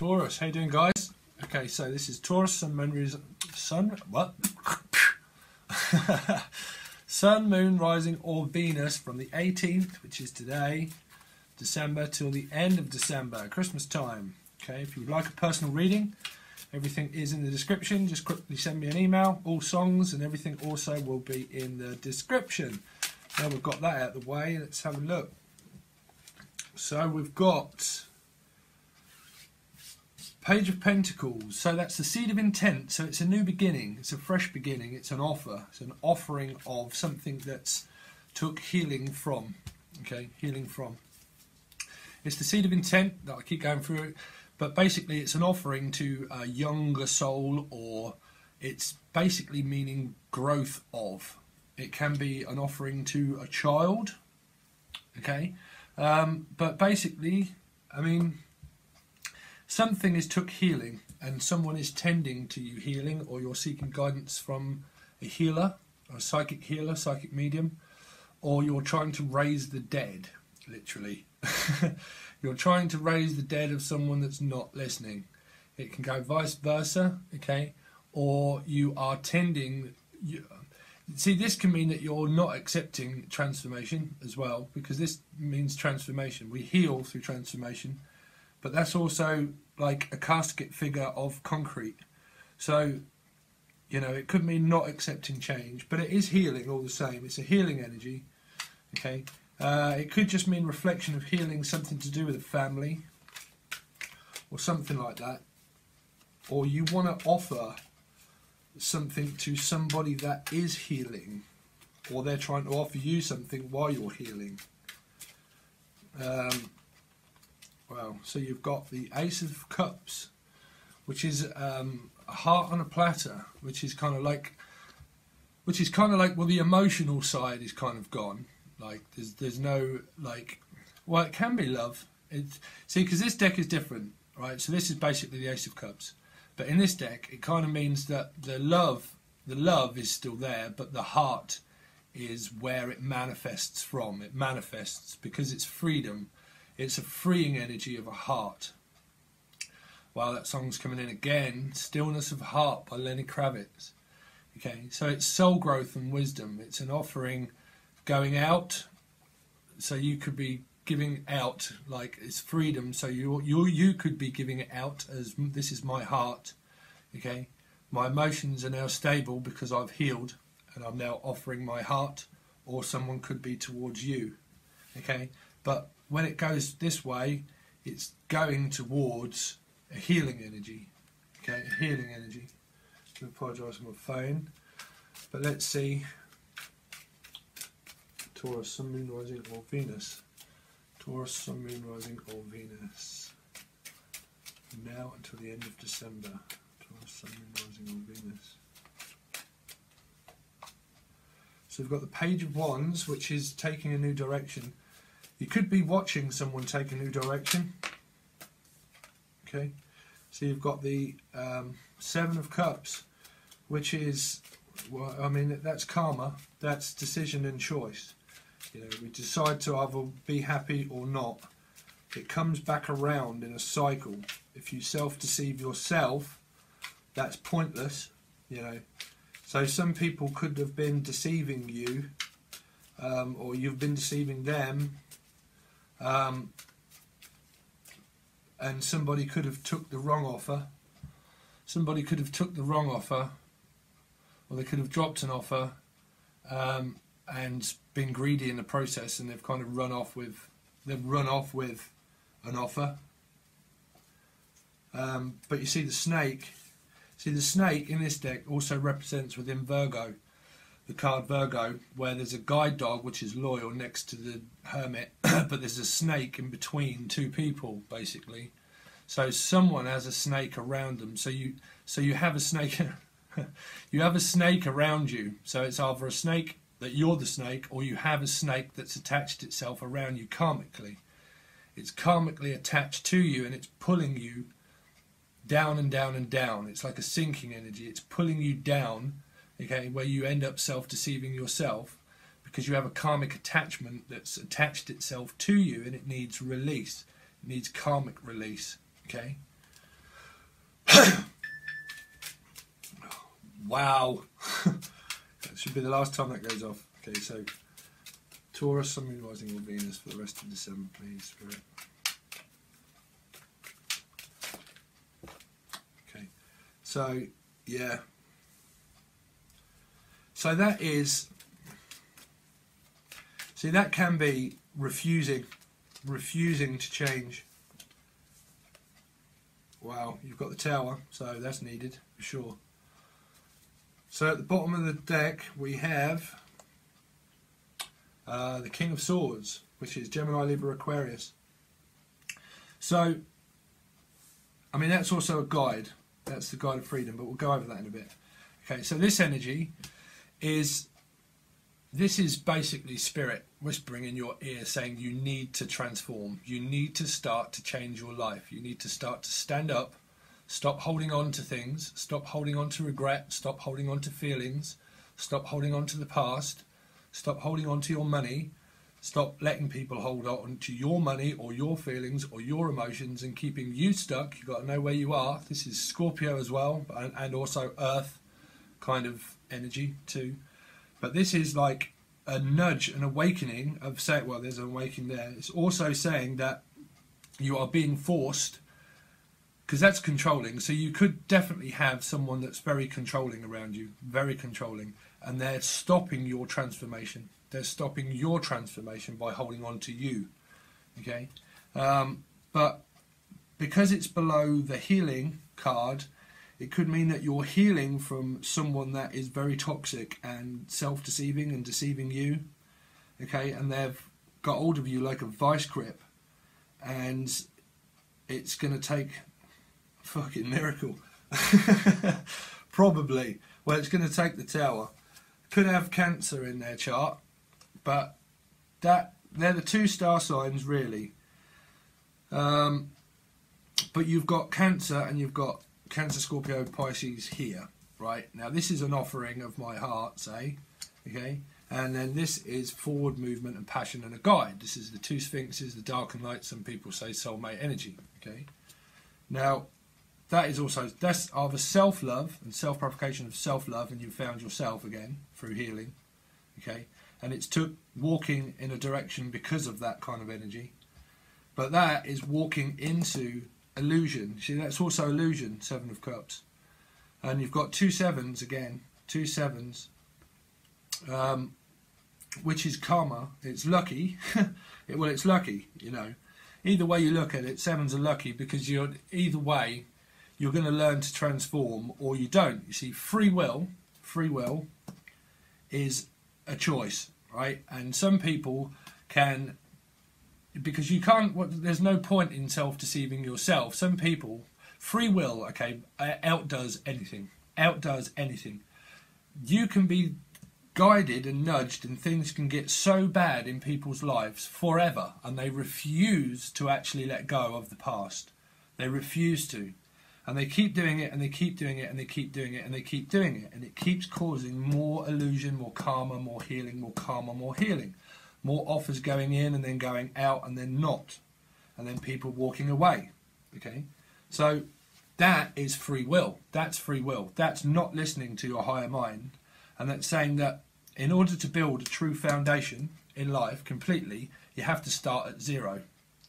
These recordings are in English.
Taurus, how you doing, guys? Okay, so this is Taurus, Sun, Sun, Moon, Rising, or Venus from the 18th, which is today, December, till the end of December, Christmas time. Okay, if you would like a personal reading, everything is in the description. Just quickly send me an email. All songs and everything also will be in the description. Now we've got that out of the way, let's have a look. So we've got Page of Pentacles. So that's the seed of intent. So it's a new beginning. It's a fresh beginning. It's an offer. It's an offering of something that's took healing from. Okay, healing from. It's the seed of intent that I keep going through it. But basically it's an offering to a younger soul, or it's basically meaning growth of. It can be an offering to a child. Okay. But basically, I mean, something is took healing, and someone is tending to you healing, or you're seeking guidance from a healer, or a psychic healer, psychic medium, or you're trying to raise the dead, literally. You're trying to raise the dead of someone that's not listening. It can go vice versa, okay? Or you are tending... See, this can mean that you're not accepting transformation as well, because this means transformation. We heal through transformation, but that's also like a casket figure of concrete. So, you know, it could mean not accepting change, but it is healing all the same. It's a healing energy, okay? It could just mean reflection of healing, something to do with a family, or something like that. Or you want to offer something to somebody that is healing, or they're trying to offer you something while you're healing. Well, so you've got the Ace of Cups, which is a heart on a platter, which is kind of like, well, the emotional side is kind of gone. Like there's no, like, well, it can be love. See, because this deck is different, right? So this is basically the Ace of Cups. But in this deck, it kind of means that the love is still there, but the heart is where it manifests from. It manifests because it's freedom. It's a freeing energy of a heart. Wow, that song's coming in again. Stillness of Heart by Lenny Kravitz. Okay, so it's soul growth and wisdom. It's an offering going out. So you could be giving out, like it's freedom, so you could be giving it out as, this is my heart, okay, my emotions are now stable because I've healed and I'm now offering my heart, or someone could be towards you, okay. But when it goes this way, it's going towards a healing energy, okay, a healing energy. I apologise for my phone, but let's see. Taurus, Sun, Moon, Rising, or Venus. Taurus, Sun, Moon, Rising, or Venus. Now until the end of December. Taurus, Sun, Moon, Rising, or Venus. So we've got the Page of Wands, which is taking a new direction. You could be watching someone take a new direction. Okay. So you've got the Seven of Cups, which is, well, I mean, that's karma. That's decision and choice. You know, we decide to either be happy or not. It comes back around in a cycle. If you self-deceive yourself, that's pointless, you know. So some people could have been deceiving you, or you've been deceiving them, and somebody could have took the wrong offer. Somebody could have took the wrong offer, or they could have dropped an offer, and been greedy in the process, and they've kind of run off with an offer. But you see the snake. See, the snake in this deck also represents within Virgo, the card Virgo, where there's a guide dog which is loyal next to the hermit, but there's a snake in between two people, basically. So someone has a snake around them. So you have a snake. You have a snake around you. So it's either a snake that you're the snake, or you have a snake that's attached itself around you karmically. It's karmically attached to you, and it's pulling you down and down and down. It's like a sinking energy. It's pulling you down, okay, where you end up self-deceiving yourself because you have a karmic attachment that's attached itself to you, and it needs release. It needs karmic release, okay. Wow. That should be the last time that goes off. Okay, so Taurus, Sun, Moon, Rising, or Venus for the rest of December, please, Spirit. Okay, so yeah. So that is, see, that can be refusing to change. Wow, you've got the Tower, so that's needed for sure. So at the bottom of the deck we have the King of Swords, which is Gemini, Libra, Aquarius. So, I mean, that's also a guide. That's the guide of freedom, but we'll go over that in a bit. Okay, so this energy is, this is basically spirit whispering in your ear saying you need to transform. You need to start to change your life. You need to start to stand up. Stop holding on to things. Stop holding on to regret. Stop holding on to feelings. Stop holding on to the past. Stop holding on to your money. Stop letting people hold on to your money or your feelings or your emotions and keeping you stuck. You've got to know where you are. This is Scorpio as well, and also Earth kind of energy too. But this is like a nudge, an awakening of saying, well, there's an awakening there. It's also saying that you are being forced, because that's controlling. So you could definitely have someone that's very controlling around you, very controlling, and they're stopping your transformation. They're stopping your transformation by holding on to you. Okay, but because it's below the healing card, it could mean that you're healing from someone that is very toxic and self-deceiving and deceiving you. Okay, and they've got hold of you like a vice grip, and it's going to take a fucking miracle. Probably. Well, it's going to take the Tower. Could have Cancer in their chart, but they're the two star signs really. But you've got Cancer and you've got Cancer, Scorpio, Pisces here, right? Now this is an offering of my heart, say, okay? And then this is forward movement and passion and a guide. This is the two sphinxes, the dark and light. Some people say soulmate energy, okay? Now, that is also, that's either self-love and self-purification of self-love, and you've found yourself again through healing, okay? And it's took walking in a direction because of that kind of energy. But that is walking into illusion. See, that's also illusion, Seven of Cups. And you've got two sevens again, two sevens, which is karma. It's lucky. Well, it's lucky, you know. Either way you look at it, sevens are lucky because you're, either way, you're going to learn to transform or you don't. You see, free will is a choice, right? And some people can, because you can't, there's no point in self-deceiving yourself. Some people, free will, okay, outdoes anything. Outdoes anything. You can be guided and nudged, and things can get so bad in people's lives forever, and they refuse to actually let go of the past. They refuse to. And they keep doing it, and they keep doing it, and they keep doing it, and they keep doing it. And it keeps causing more illusion, more karma, more healing, more karma, more healing. More offers going in and then going out and then not. And then people walking away. Okay? So that is free will. That's free will. That's not listening to your higher mind. And that's saying that in order to build a true foundation in life completely, you have to start at zero.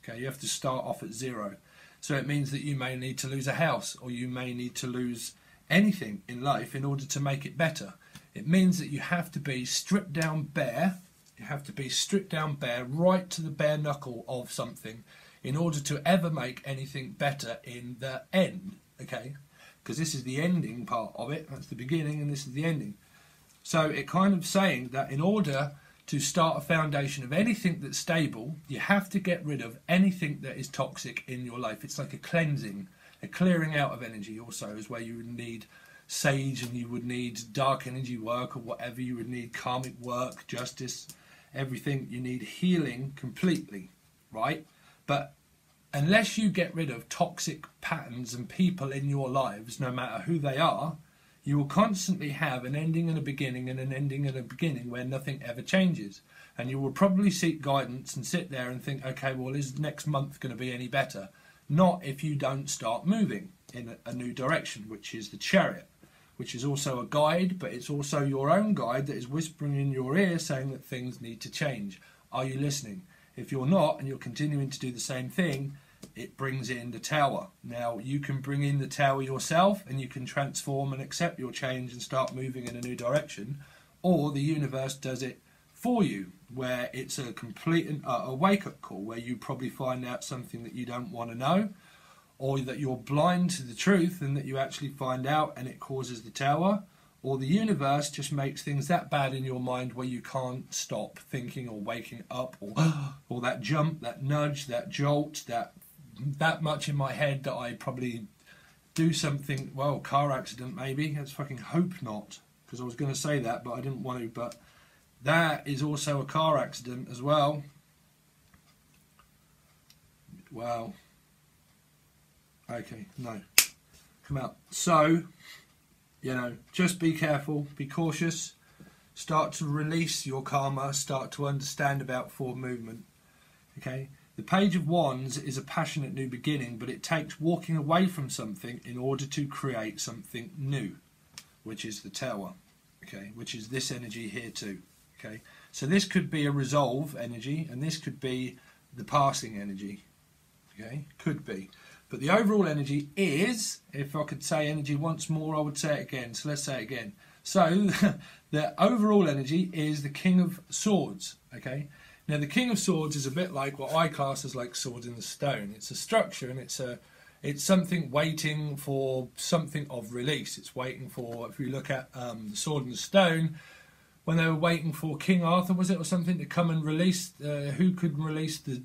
Okay? You have to start off at zero. So it means that you may need to lose a house, or you may need to lose anything in life in order to make it better. It means that you have to be stripped down bare. You have to be stripped down bare, right to the bare knuckle of something, in order to ever make anything better in the end. Okay? Because this is the ending part of it. That's the beginning, and this is the ending. So it kind of saying that in order to start a foundation of anything that's stable, you have to get rid of anything that is toxic in your life. It's like a cleansing, a clearing out of energy also is where you would need sage, and you would need dark energy work, or whatever you would need, karmic work, justice, everything. You need healing completely, right? But unless you get rid of toxic patterns and people in your lives, no matter who they are, you will constantly have an ending and a beginning and an ending and a beginning where nothing ever changes. And you will probably seek guidance and sit there and think, okay, well, is next month going to be any better? not if you don't start moving in a new direction, which is the Chariot, which is also a guide, but it's also your own guide that is whispering in your ear saying that things need to change. Are you listening? If you're not, and you're continuing to do the same thing, it brings in the Tower. Now, you can bring in the Tower yourself, and you can transform and accept your change and start moving in a new direction, or the universe does it for you, where it's a complete and utter wake-up call, where you probably find out something that you don't want to know, or that you're blind to the truth and that you actually find out and it causes the Tower, or the universe just makes things that bad in your mind where you can't stop thinking or waking up, or that jump, that nudge, that jolt, that much in my head that I probably do something, well, car accident maybe, let's fucking hope not, because I was going to say that but I didn't want to, but that is also a car accident as well. Wow. Okay, no. Come out. So, you know, just be careful, be cautious, start to release your karma, start to understand about forward movement. Okay? The Page of Wands is a passionate new beginning, but it takes walking away from something in order to create something new, which is the Tower. Okay? Which is this energy here too. Okay, so this could be a resolve energy, and this could be the passing energy. Okay, could be. But the overall energy is, if I could say energy once more, I would say it again. So let's say it again. So the overall energy is the King of Swords. Okay, now the King of Swords is a bit like what I class as like Sword in the Stone. It's a structure, and it's something waiting for something of release. It's waiting for, if you look at the Sword in the Stone, when they were waiting for King Arthur, was it, or something, to come and release, who could release the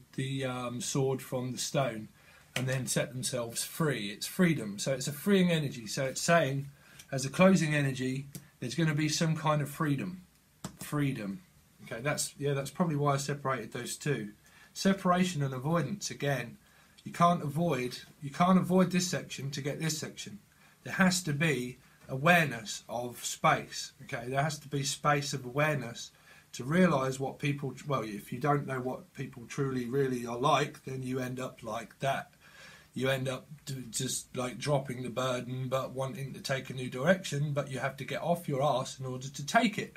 sword from the stone and then set themselves free. It's freedom, so it's a freeing energy. So it's saying, as a closing energy, there's going to be some kind of freedom. Freedom. Okay, that's probably why I separated those two. Separation and avoidance, again, you can't avoid this section to get this section. There has to be awareness of space. Okay, there has to be space of awareness to realise what people, well, if you don't know what people truly really are like, then you end up like that. You end up just like dropping the burden but wanting to take a new direction, but you have to get off your arse in order to take it,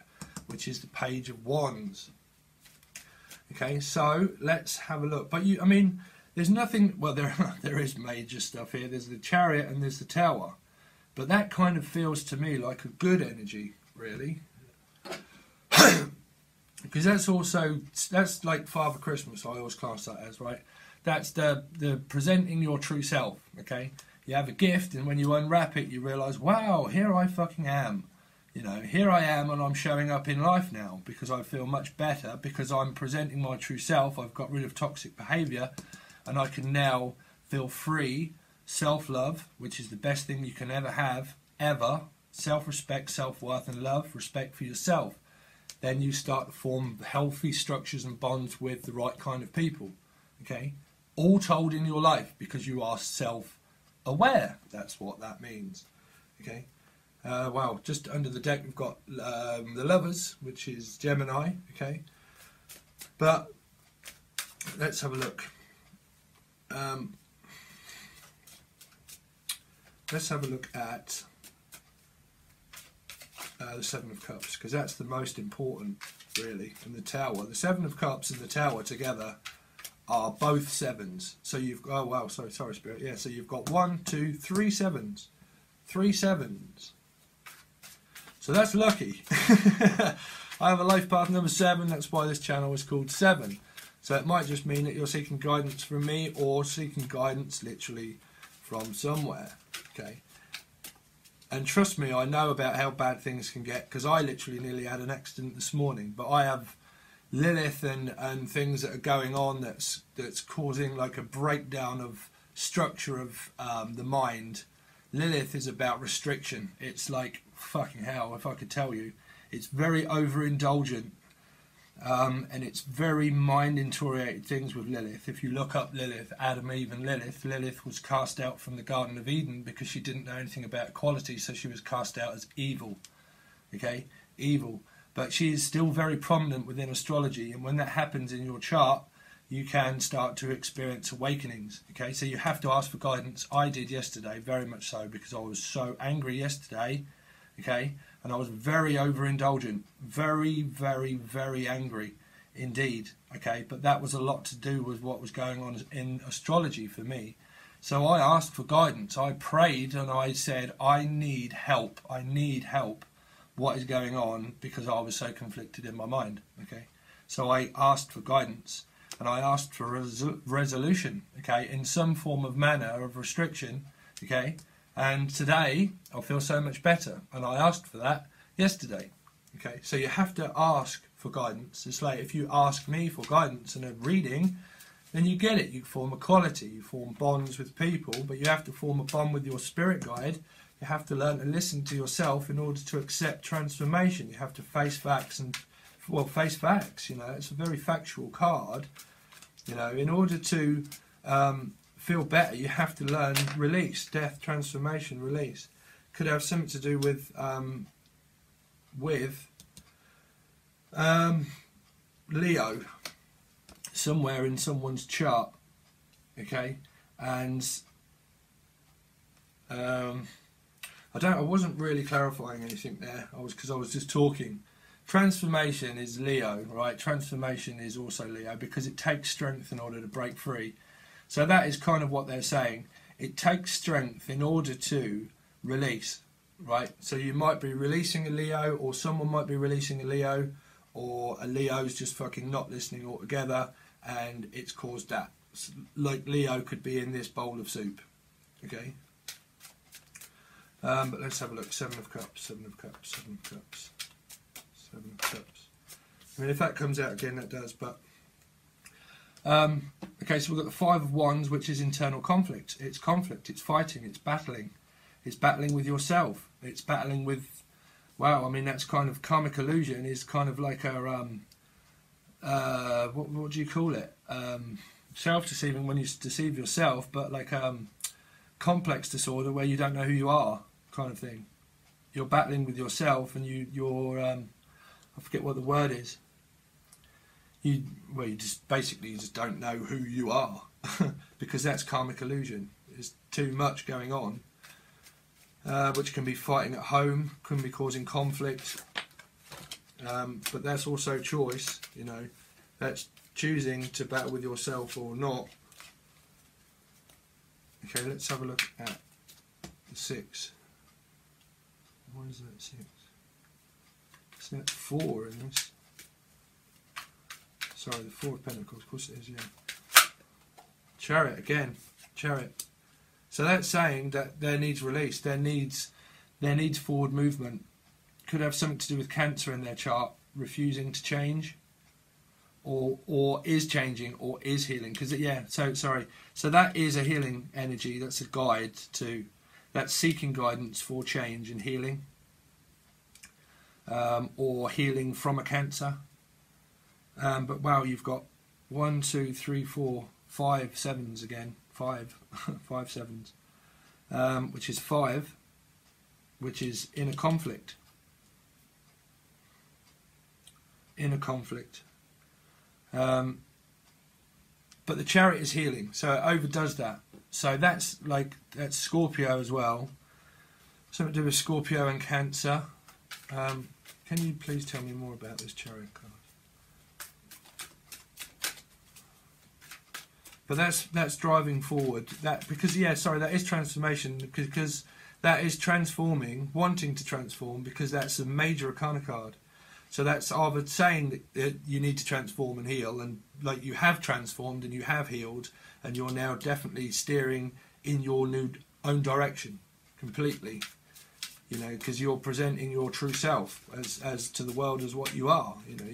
which is the Page of Wands. Okay, so let's have a look. But I mean, there's nothing, well, there is major stuff here. There's the Chariot and there's the Tower. But that kind of feels to me like a good energy, really. Because that's like Father Christmas, I always class that as, right? That's the presenting your true self, okay? You have a gift, and when you unwrap it, you realise, wow, here I fucking am. You know, here I am, and I'm showing up in life now because I feel much better, because I'm presenting my true self. I've got rid of toxic behaviour, and I can now feel free. Self-love, which is the best thing you can ever have, ever. Self-respect, self-worth and love, respect for yourself. Then you start to form healthy structures and bonds with the right kind of people. Okay? All told in your life because you are self-aware. That's what that means. Okay? Wow, just under the deck we've got the Lovers, which is Gemini. Okay? But let's have a look. Let's have a look at the Seven of Cups, because that's the most important, really, and the Tower. The Seven of Cups and the Tower together are both sevens. So you've got, oh wow, sorry Spirit, yeah, so you've got 1, 2, 3 sevens. 3 sevens. So that's lucky. I have a life path number 7, that's why this channel is called 7. So it might just mean that you're seeking guidance from me, or seeking guidance literally from somewhere. Okay, and trust me, I know about how bad things can get, because I literally nearly had an accident this morning. But I have Lilith and things that are going on that's causing like a breakdown of structure of the mind. Lilith is about restriction. It's like fucking hell, if I could tell you. It's very overindulgent. And it's very mind-oriented things with Lilith. If you look up Lilith, Adam, Eve and Lilith, Lilith was cast out from the Garden of Eden because she didn't know anything about equality, so she was cast out as evil. Okay? Evil. But she is still very prominent within astrology, and when that happens in your chart, you can start to experience awakenings. Okay, so you have to ask for guidance. I did yesterday, very much so, because I was so angry yesterday. Okay, and I was very overindulgent, very, very, very angry indeed. Okay, but that was a lot to do with what was going on in astrology for me. So I asked for guidance. I prayed and I said, I need help. I need help. What is going on? Because I was so conflicted in my mind. Okay, so I asked for guidance and I asked for resolution. Okay, in some form of manner of restriction. Okay, and today I feel so much better, and I asked for that yesterday. Okay, so you have to ask for guidance. It's like if you ask me for guidance in a reading, then you get it. You form a quality, you form bonds with people, but you have to form a bond with your spirit guide. You have to learn to listen to yourself in order to accept transformation. You have to face facts and, well, face facts, you know, it's a very factual card. You know, in order to feel better, you have to learn release, death, transformation, release. Could have something to do with Leo, somewhere in someone's chart. Okay, and I wasn't really clarifying anything there. Because I was just talking. Transformation is Leo, right? Transformation is also Leo because it takes strength in order to break free. So that is kind of what they're saying. It takes strength in order to release, right? So you might be releasing a Leo, or someone might be releasing a Leo, or a Leo's just fucking not listening altogether, and it's caused that. Like Leo could be in this bowl of soup, okay? But let's have a look. 7 of Cups, 7 of Cups, 7 of Cups, 7 of Cups. I mean, if that comes out again, that does, but... okay, so we've got the 5 of Wands, which is internal conflict. It's conflict, it's fighting, it's battling. It's battling with yourself. It's battling with... Wow, I mean, that's kind of... Karmic illusion is kind of like a... what do you call it? Self-deceiving when you deceive yourself, but like complex disorder where you don't know who you are, kind of thing. You're battling with yourself, and you're I forget what the word is. You just basically don't know who you are because that's karmic illusion. There's too much going on, which can be fighting at home, can be causing conflict, but that's also choice. You know, that's choosing to battle with yourself or not. Okay, let's have a look at the 6. What is that 6? So that's 4 in this. Sorry, the 4 of Pentacles, of course it is, yeah. Chariot, again, Chariot. So that's saying that there needs release, there needs forward movement. Could have something to do with Cancer in their chart, refusing to change, or is changing, or is healing. Because yeah, so that is a healing energy. That's a guide to, that's seeking guidance for change and healing, or healing from a Cancer. But wow, you've got 1, 2, 3, 4, 5 sevens again. 5 sevens, which is 5, which is in a conflict. In a conflict. But the Chariot is healing, so it overdoes that. So that's Scorpio as well. Something to do with Scorpio and Cancer. Can you please tell me more about this Chariot card? But that's driving forward. That because that is transformation, because that is transforming, wanting to transform, because that's a major arcana card. So that's either saying that you need to transform and heal, and like you have transformed and you have healed, and you're now definitely steering in your own direction completely. You know, because you're presenting your true self as to the world as what you are. You know,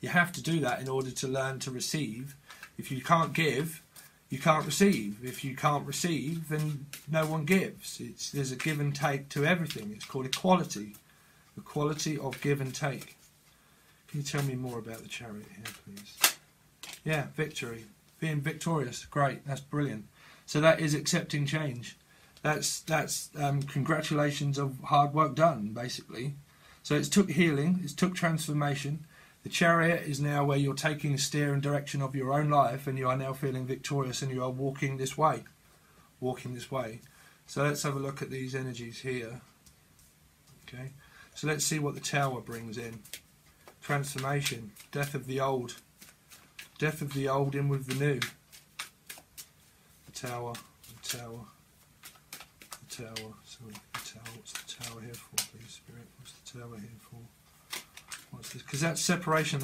you have to do that in order to learn to receive. If you can't give, you can't receive. If you can't receive, then no one gives. There's a give and take to everything. It's called equality. The quality of give and take. Can you tell me more about the Chariot here, please? Yeah, victory. Being victorious. Great. That's brilliant. So that is accepting change. That's congratulations of hard work done, basically. So it took healing. It took transformation. The Chariot is now where you're taking steer and direction of your own life, and you are now feeling victorious, and you are walking this way. Walking this way. So let's have a look at these energies here. Okay. So let's see what the Tower brings in. Transformation. Death of the old. Death of the old in with the new. The Tower. The Tower. The Tower. Sorry, the Tower. What's the Tower here for, please, Spirit? What's the Tower here for? What's this? Because that's separation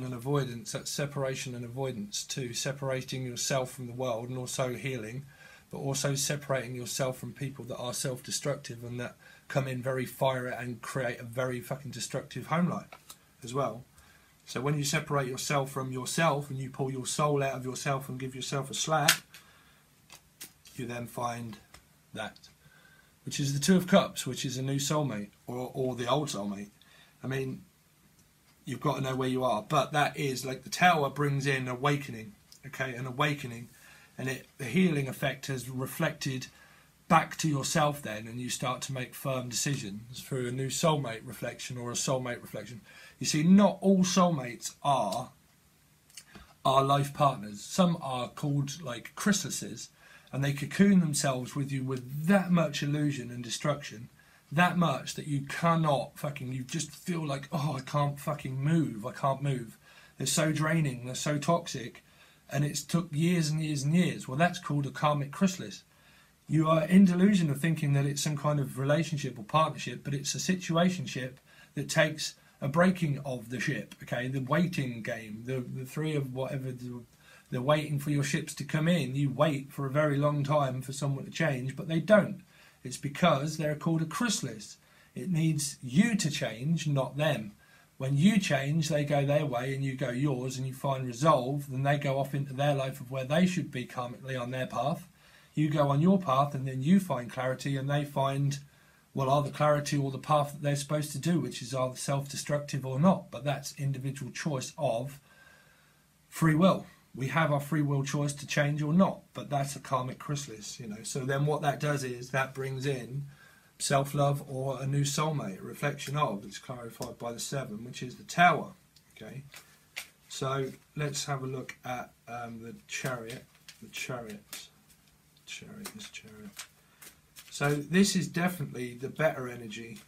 and avoidance. That's separation and avoidance too. Separating yourself from the world and also healing, but also separating yourself from people that are self-destructive and that come in very fiery and create a very fucking destructive home life as well. So when you separate yourself from yourself and you pull your soul out of yourself and give yourself a slap, you then find that, which is the Two of Cups, which is a new soulmate or the old soulmate. I mean, you've got to know where you are, but that is like the Tower brings in awakening, okay, an awakening, and the healing effect has reflected back to yourself then, and you start to make firm decisions through a new soulmate reflection or a soulmate reflection. You see, not all soulmates are life partners. Some are called like chrysalises, and they cocoon themselves with you with that much illusion and destruction, that much that you cannot fucking, you just feel like, oh, I can't fucking move, I can't move. They're so draining, they're so toxic, and it's took years and years and years. Well, that's called a karmic chrysalis. You are in delusion of thinking that it's some kind of relationship or partnership, but it's a situationship that takes a breaking of the ship, okay, the waiting game, the three of whatever, they're waiting for your ships to come in. You wait for a very long time for someone to change, but they don't. It's because they're called a chrysalis. It needs you to change, not them. When you change, they go their way and you go yours, and you find resolve, then they go off into their life of where they should be karmically on their path. You go on your path, and then you find clarity, and they find, well, either clarity or the path that they're supposed to do, which is either self-destructive or not. But that's individual choice of free will. We have our free will choice to change or not, but that's a karmic chrysalis, you know. So then what that does is that brings in self-love or a new soulmate, a reflection of, it's clarified by the 7, which is the Tower, okay. So let's have a look at the Chariot, this Chariot. So this is definitely the better energy,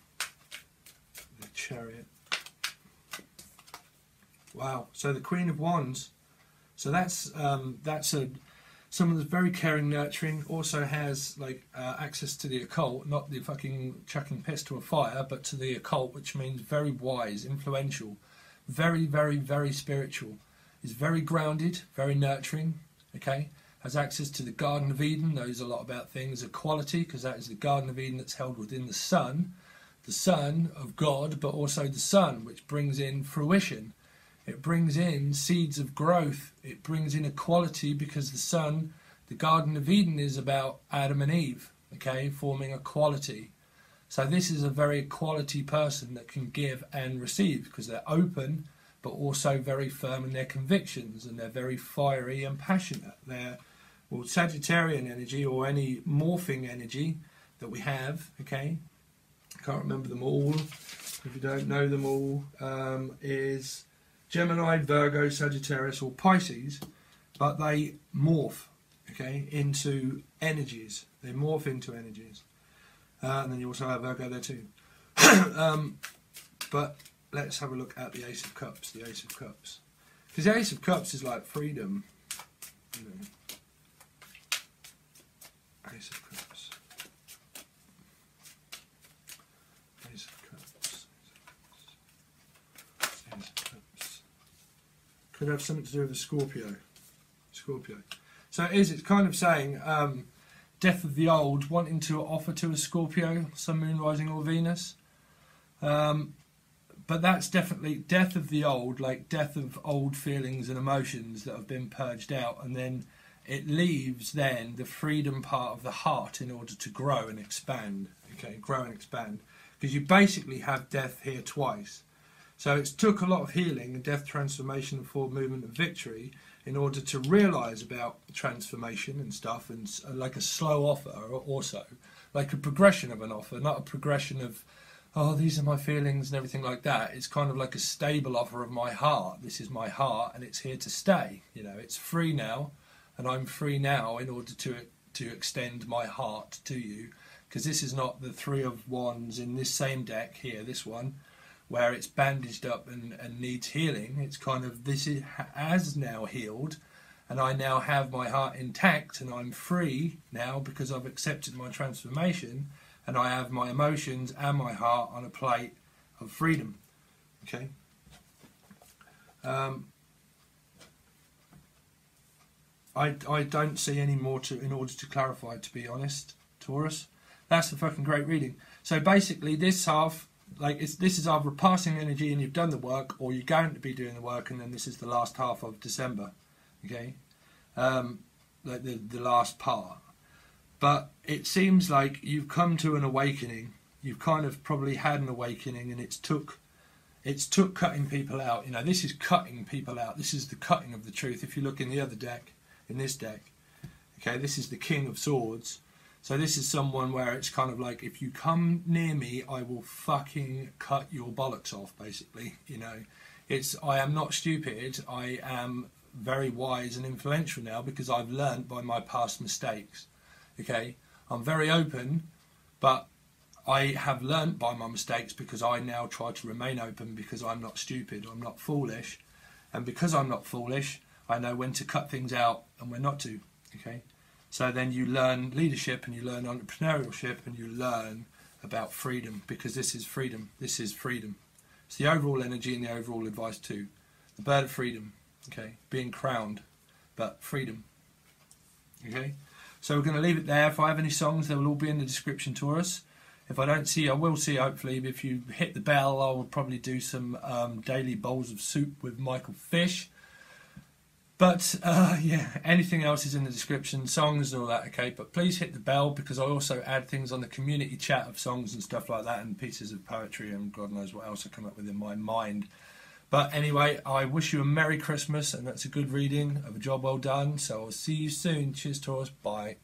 the Chariot. Wow, so the Queen of Wands. So that's someone that's very caring, nurturing, also has like access to the occult, not the fucking chucking piss to a fire, but to the occult, which means very wise, influential, very, very, very spiritual, is very grounded, very nurturing, okay, has access to the Garden of Eden, knows a lot about things, equality, because that is the Garden of Eden that's held within the Sun of God, but also the Sun, which brings in fruition. It brings in seeds of growth. It brings in equality, because the Sun, the Garden of Eden, is about Adam and Eve, okay, forming equality. So this is a very equality person that can give and receive, because they're open, but also very firm in their convictions, and they're very fiery and passionate. They're, well, Sagittarian energy, or any morphing energy that we have, okay, I can't remember them all, if you don't know them all, is Gemini, Virgo, Sagittarius, or Pisces, but they morph, okay, into energies. They morph into energies. And then you also have Virgo there too. But let's have a look at the Ace of Cups, because the Ace of Cups is like freedom, you know. Ace of Cups. Ace of Cups. Ace of Cups. Could have something to do with the Scorpio. So it's kind of saying death of the old, wanting to offer to a Scorpio, Sun, Moon, Rising, or Venus. But that's definitely death of the old, like death of old feelings and emotions that have been purged out, and then it leaves then the freedom part of the heart in order to grow and expand. Okay, grow and expand, because you basically have death here twice. So it took a lot of healing and death, transformation, and forward movement and victory in order to realise about transformation and stuff, and like a slow offer, or also like a progression of an offer, not a progression of oh, these are my feelings and everything like that. It's kind of like a stable offer of my heart. This is my heart, and it's here to stay. You know, it's free now, and I'm free now in order to extend my heart to you, because this is not the Three of Wands in this same deck here, this one, where it's bandaged up and needs healing. It's kind of, this has now healed, and I now have my heart intact, and I'm free now because I've accepted my transformation, and I have my emotions and my heart on a plate of freedom. Okay. I don't see any more in order to clarify, to be honest, Taurus. That's a fucking great reading. So basically, this half, like, this is either passing energy and you've done the work, or you're going to be doing the work, and then this is the last half of December. Okay, like the last part. But it seems like you've come to an awakening. You've kind of probably had an awakening, and it's took cutting people out. You know, this is cutting people out. This is the cutting of the truth. If you look in the other deck, in this deck, okay, this is the King of Swords. So this is someone where it's kind of like, if you come near me, I will fucking cut your bollocks off, basically. You know, I am not stupid. I am very wise and influential now because I've learned by my past mistakes. Okay, I'm very open, but I have learnt by my mistakes because I now try to remain open, because I'm not stupid, I'm not foolish, and because I'm not foolish, I know when to cut things out and when not to. Okay, so then you learn leadership, and you learn entrepreneurship, and you learn about freedom, because this is freedom. This is freedom. It's the overall energy and the overall advice too. The bird of freedom. Okay, being crowned, but freedom. Okay. So we're going to leave it there. If I have any songs, they will all be in the description, Taurus. If I don't see, I will see, hopefully. If you hit the bell, I will probably do some daily bowls of soup with Michael Fish. But, yeah, anything else is in the description, songs and all that, okay? But please hit the bell, because I also add things on the community chat of songs and stuff like that, and pieces of poetry, and God knows what else I come up with in my mind. But anyway, I wish you a Merry Christmas, and that's a good reading of a job well done. So I'll see you soon. Cheers, Taurus. Bye.